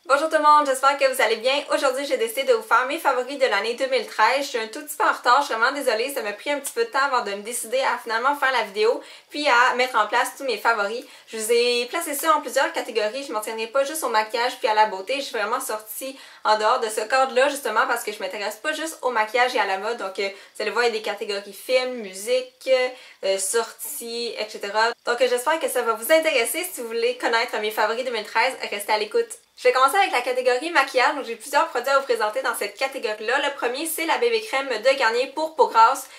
Bonjour tout le monde, j'espère que vous allez bien. Aujourd'hui, j'ai décidé de vous faire mes favoris de l'année 2013. Je suis un tout petit peu en retard, je suis vraiment désolée, ça m'a pris un petit peu de temps avant de me décider à finalement faire la vidéo, puis à mettre en place tous mes favoris. Je vous ai placé ça en plusieurs catégories, je ne m'en tiendrai pas juste au maquillage puis à la beauté. Je suis vraiment sortie en dehors de ce cadre-là justement parce que je m'intéresse pas juste au maquillage et à la mode. Donc vous allez voir, il y a des catégories films, musique, sorties, etc. Donc j'espère que ça va vous intéresser. Si vous voulez connaître mes favoris 2013, restez à l'écoute. Je vais commencer avec la catégorie maquillage, donc j'ai plusieurs produits à vous présenter dans cette catégorie-là. Le premier, c'est la bébé crème de Garnier pour peau grasse.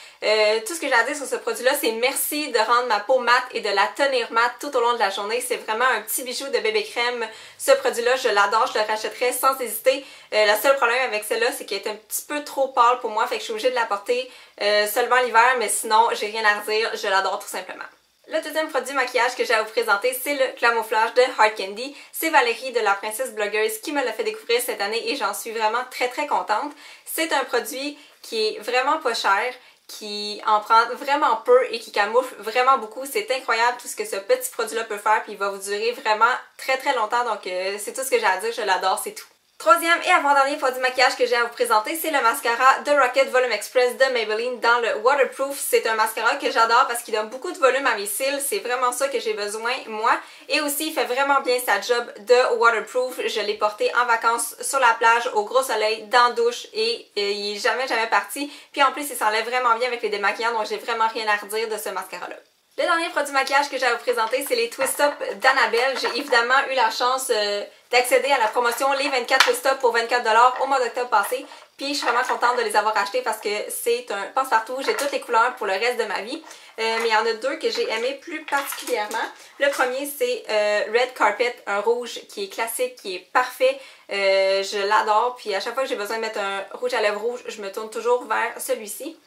Tout ce que j'ai à dire sur ce produit-là, c'est merci de rendre ma peau mate et de la tenir mate tout au long de la journée. C'est vraiment un petit bijou de bébé crème. Ce produit-là, je l'adore, je le rachèterais sans hésiter. Le seul problème avec celle-là, c'est qu'elle est un petit peu trop pâle pour moi, fait que je suis obligée de la porter seulement l'hiver, mais sinon, j'ai rien à redire, je l'adore tout simplement. Le deuxième produit maquillage que j'ai à vous présenter, c'est le Glamouflage de Hard Candy. C'est Valérie de la Princesse Blogueuse qui me l'a fait découvrir cette année et j'en suis vraiment très contente. C'est un produit qui est vraiment pas cher, qui en prend vraiment peu et qui camoufle vraiment beaucoup. C'est incroyable tout ce que ce petit produit-là peut faire, puis il va vous durer vraiment très longtemps. Donc c'est tout ce que j'ai à dire, je l'adore, c'est tout. Troisième et avant-dernier produit maquillage que j'ai à vous présenter, c'est le mascara de Rocket Volume Express de Maybelline dans le Waterproof. C'est un mascara que j'adore parce qu'il donne beaucoup de volume à mes cils, c'est vraiment ça que j'ai besoin moi. Et aussi, il fait vraiment bien sa job de waterproof. Je l'ai porté en vacances sur la plage, au gros soleil, dans la douche et il est jamais parti. Puis en plus, il s'enlève vraiment bien avec les démaquillants, donc j'ai vraiment rien à redire de ce mascara-là. Le dernier produit maquillage que j'ai à vous présenter, c'est les Twist Up d'Annabelle. J'ai évidemment eu la chance d'accéder à la promotion Les 24 Twist Up pour 24$ au mois d'octobre passé. Puis je suis vraiment contente de les avoir achetés parce que c'est un passe-partout. J'ai toutes les couleurs pour le reste de ma vie. Mais il y en a deux que j'ai aimé plus particulièrement. Le premier, c'est Red Carpet, un rouge qui est classique, qui est parfait. Je l'adore. Puis à chaque fois que j'ai besoin de mettre un rouge à lèvres rouge, je me tourne toujours vers celui-ci.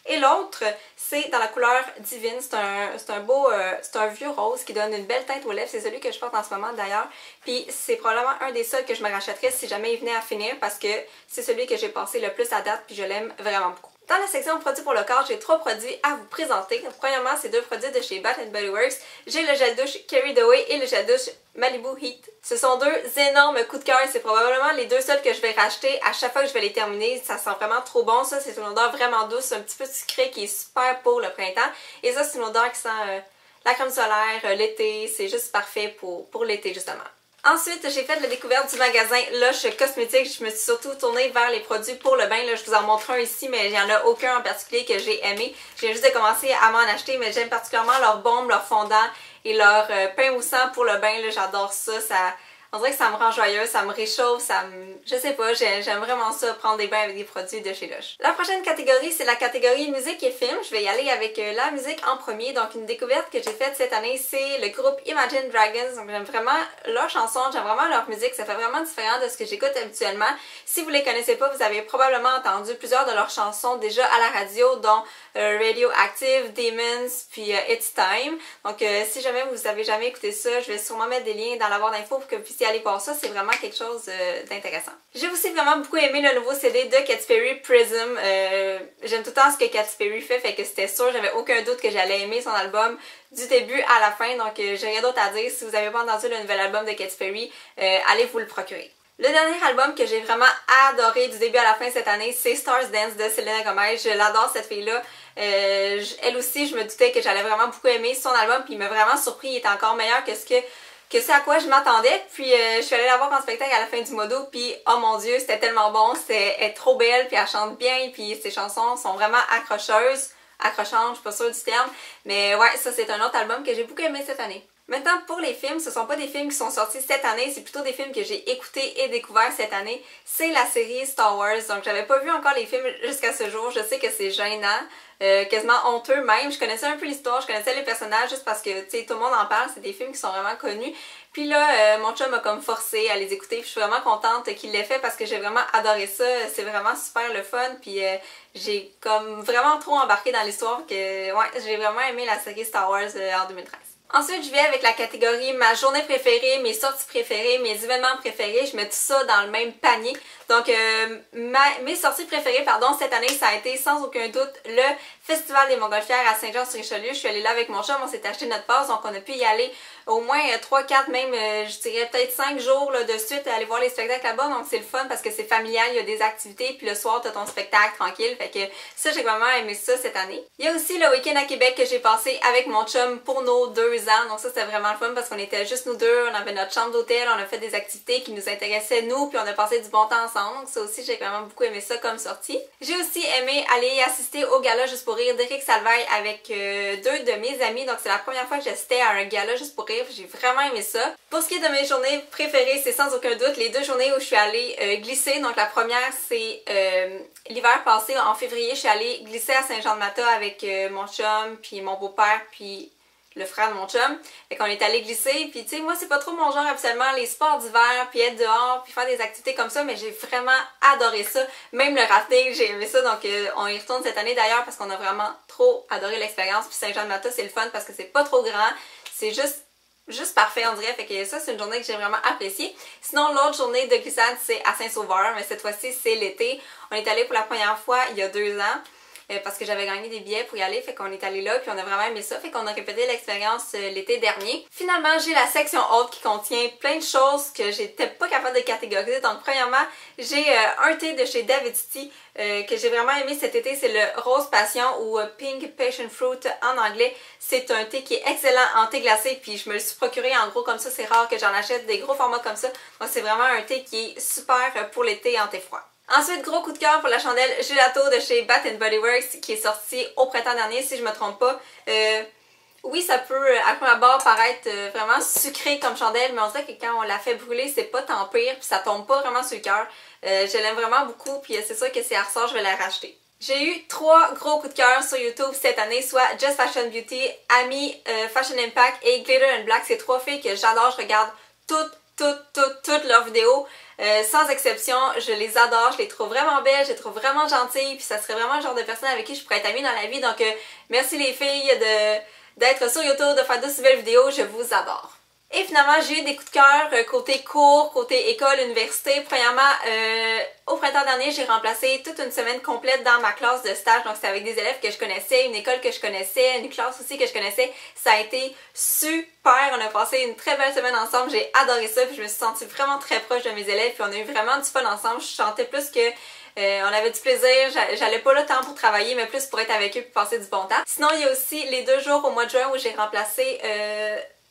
Et l'autre, c'est dans la couleur Divine. C'est un vieux rose qui donne une belle teinte aux lèvres. C'est celui que je porte en ce moment d'ailleurs. Puis c'est probablement un des seuls que je me rachèterais si jamais il venait à finir parce que c'est celui que j'ai passé le plus à date puis je l'aime vraiment beaucoup. Dans la section produits pour le corps, j'ai 3 produits à vous présenter. Premièrement, c'est 2 produits de chez Bath & Body Works. J'ai le gel douche Carried Away et le gel douche Malibu Heat. Ce sont 2 énormes coups de cœur. C'est probablement les 2 seuls que je vais racheter à chaque fois que je vais les terminer. Ça sent vraiment trop bon. Ça, c'est une odeur vraiment douce, un petit peu sucrée qui est super pour le printemps. Et ça, c'est une odeur qui sent la crème solaire, l'été. C'est juste parfait pour l'été, justement. Ensuite, j'ai fait la découverte du magasin Lush Cosmetics. Je me suis surtout tournée vers les produits pour le bain. Là, je vous en montre un ici, mais il n'y en a aucun en particulier que j'ai aimé. Je viens juste de commencer à m'en acheter, mais j'aime particulièrement leur baume, leur fondant et leur pain moussant pour le bain. J'adore ça. On dirait que ça me rend joyeuse, ça me réchauffe, je sais pas, j'aime vraiment ça, prendre des bains avec des produits de chez Lush. La prochaine catégorie, c'est la catégorie musique et film. Je vais y aller avec la musique en premier. Donc une découverte que j'ai faite cette année, c'est le groupe Imagine Dragons. Donc j'aime vraiment leurs chansons, j'aime vraiment leur musique, ça fait vraiment différent de ce que j'écoute habituellement. Si vous les connaissez pas, vous avez probablement entendu plusieurs de leurs chansons déjà à la radio, dont Radioactive, Demons, puis It's Time. Donc si jamais vous avez jamais écouté ça, je vais sûrement mettre des liens dans la barre d'infos pour que vous puissiez aller voir ça, c'est vraiment quelque chose d'intéressant. J'ai aussi vraiment beaucoup aimé le nouveau CD de Katy Perry, Prism. J'aime tout le temps ce que Katy Perry fait que c'était sûr, j'avais aucun doute que j'allais aimer son album du début à la fin, donc j'ai rien d'autre à dire. Si vous n'avez pas entendu le nouvel album de Katy Perry, allez vous le procurer. Le dernier album que j'ai vraiment adoré du début à la fin cette année, c'est Stars Dance de Selena Gomez. Je l'adore cette fille-là. Elle aussi, je me doutais que j'allais vraiment beaucoup aimer son album, puis il m'a vraiment surpris, il est encore meilleur que ce à quoi je m'attendais. Puis je suis allée la voir en spectacle à la fin du mois d'août, puis oh mon dieu, c'était tellement bon, elle est trop belle, puis elle chante bien, puis ses chansons sont vraiment accrocheuses, accrochantes, je suis pas sûre du terme, mais ouais, ça c'est un autre album que j'ai beaucoup aimé cette année. Maintenant, pour les films, ce sont pas des films qui sont sortis cette année, c'est plutôt des films que j'ai écoutés et découverts cette année. C'est la série Star Wars, donc j'avais pas vu encore les films jusqu'à ce jour, je sais que c'est gênant, quasiment honteux même. Je connaissais un peu l'histoire, je connaissais les personnages juste parce que, tu sais, tout le monde en parle, c'est des films qui sont vraiment connus. Puis là, mon chum m'a comme forcé à les écouter, puis je suis vraiment contente qu'il l'ait fait parce que j'ai vraiment adoré ça, c'est vraiment super le fun, puis j'ai comme vraiment trop embarqué dans l'histoire que, ouais, j'ai vraiment aimé la série Star Wars en 2013. Ensuite, je vais avec la catégorie ma journée préférée, mes sorties préférées, mes événements préférés. Je mets tout ça dans le même panier. Donc, mes sorties préférées, pardon, cette année, ça a été sans aucun doute le Festival des Montgolfières à Saint-Jean-sur-Richelieu. Je suis allée là avec mon chum, on s'est acheté notre passe, donc on a pu y aller au moins 3, 4, même, je dirais peut-être 5 jours là, de suite à aller voir les spectacles là-bas. Donc, c'est le fun parce que c'est familial, il y a des activités, puis le soir, tu as ton spectacle tranquille. Fait que ça, j'ai vraiment aimé ça cette année. Il y a aussi le week-end à Québec que j'ai passé avec mon chum pour nos 2 ans. Donc ça, c'était vraiment le fun parce qu'on était juste nous deux, on avait notre chambre d'hôtel, on a fait des activités qui nous intéressaient nous, puis on a passé du bon temps ensemble. Donc ça aussi, j'ai vraiment beaucoup aimé ça comme sortie. J'ai aussi aimé aller assister au gala Juste pour rire d'Éric Salvaille avec 2 de mes amis. Donc c'est la première fois que j'assistais à un gala Juste pour rire. J'ai vraiment aimé ça. Pour ce qui est de mes journées préférées, c'est sans aucun doute les 2 journées où je suis allée glisser. Donc la première, c'est l'hiver passé, en février, je suis allée glisser à Saint-Jean-de-Mata avec mon chum, puis mon beau-père, puis le frère de mon chum. Fait qu'on est allé glisser, puis tu sais, moi c'est pas trop mon genre absolument, les sports d'hiver, puis être dehors, puis faire des activités comme ça, mais j'ai vraiment adoré ça. Même le rafting, j'ai aimé ça, donc on y retourne cette année d'ailleurs parce qu'on a vraiment trop adoré l'expérience. Puis Saint-Jean-de-Mata, c'est le fun parce que c'est pas trop grand, c'est juste parfait on dirait, fait que ça c'est une journée que j'ai vraiment appréciée. Sinon l'autre journée de glissade c'est à Saint-Sauveur, mais cette fois-ci c'est l'été. On est allé pour la première fois il y a 2 ans. Parce que j'avais gagné des billets pour y aller, fait qu'on est allé là, puis on a vraiment aimé ça, fait qu'on a répété l'expérience l'été dernier. Finalement, j'ai la section haute qui contient plein de choses que j'étais pas capable de catégoriser. Donc premièrement, j'ai un thé de chez David's que j'ai vraiment aimé cet été, c'est le Rose Passion ou Pink Passion Fruit en anglais. C'est un thé qui est excellent en thé glacé, puis je me le suis procuré en gros comme ça, c'est rare que j'en achète des gros formats comme ça. Donc c'est vraiment un thé qui est super pour l'été en thé froid. Ensuite, gros coup de cœur pour la chandelle Gelato de chez Bath & Body Works qui est sortie au printemps dernier, si je me trompe pas. Oui, ça peut à prime abord paraître vraiment sucré comme chandelle, mais on dirait que quand on la fait brûler, c'est pas tant pire, puis ça tombe pas vraiment sur le cœur. Je l'aime vraiment beaucoup, puis c'est sûr que si elle ressort, je vais la racheter. J'ai eu 3 gros coups de cœur sur YouTube cette année, soit Just Fashion Beauty, Ami, Fashion Impact et Glitter and Black. C'est 3 filles que j'adore, je regarde toutes leurs vidéos. Sans exception, je les adore, je les trouve vraiment belles, je les trouve vraiment gentilles, puis ça serait vraiment le genre de personne avec qui je pourrais être amie dans la vie. Donc merci les filles d'être sur YouTube, de faire d'aussi belles vidéos, je vous adore. Et finalement, j'ai eu des coups de cœur côté cours, côté école, université. Premièrement, au printemps dernier, j'ai remplacé toute une semaine complète dans ma classe de stage. Donc, c'était avec des élèves que je connaissais, une école que je connaissais, une classe aussi que je connaissais. Ça a été super. On a passé une très belle semaine ensemble. J'ai adoré ça. Puis, je me suis sentie vraiment très proche de mes élèves. Puis, on a eu vraiment du fun ensemble. Je sentais plus que on avait du plaisir, j'allais pas le temps pour travailler, mais plus pour être avec eux et passer du bon temps. Sinon, il y a aussi les 2 jours au mois de juin où j'ai remplacé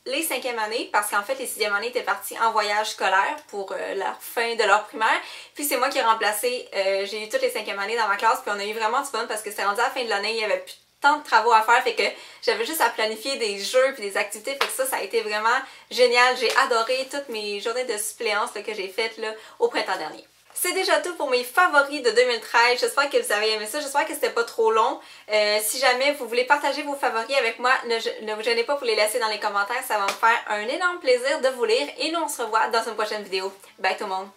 les 5e années, parce qu'en fait les 6e années étaient partis en voyage scolaire pour la fin de leur primaire. Puis c'est moi qui ai remplacé, j'ai eu toutes les 5e années dans ma classe, puis on a eu vraiment du fun parce que c'était rendu à la fin de l'année, il y avait plus tant de travaux à faire, fait que j'avais juste à planifier des jeux puis des activités, fait que ça a été vraiment génial. J'ai adoré toutes mes journées de suppléance là, que j'ai faites là, au printemps dernier. C'est déjà tout pour mes favoris de 2013. J'espère que vous avez aimé ça. J'espère que c'était pas trop long. Si jamais vous voulez partager vos favoris avec moi, ne vous gênez pas pour les laisser dans les commentaires. Ça va me faire un énorme plaisir de vous lire. Et nous, on se revoit dans une prochaine vidéo. Bye tout le monde!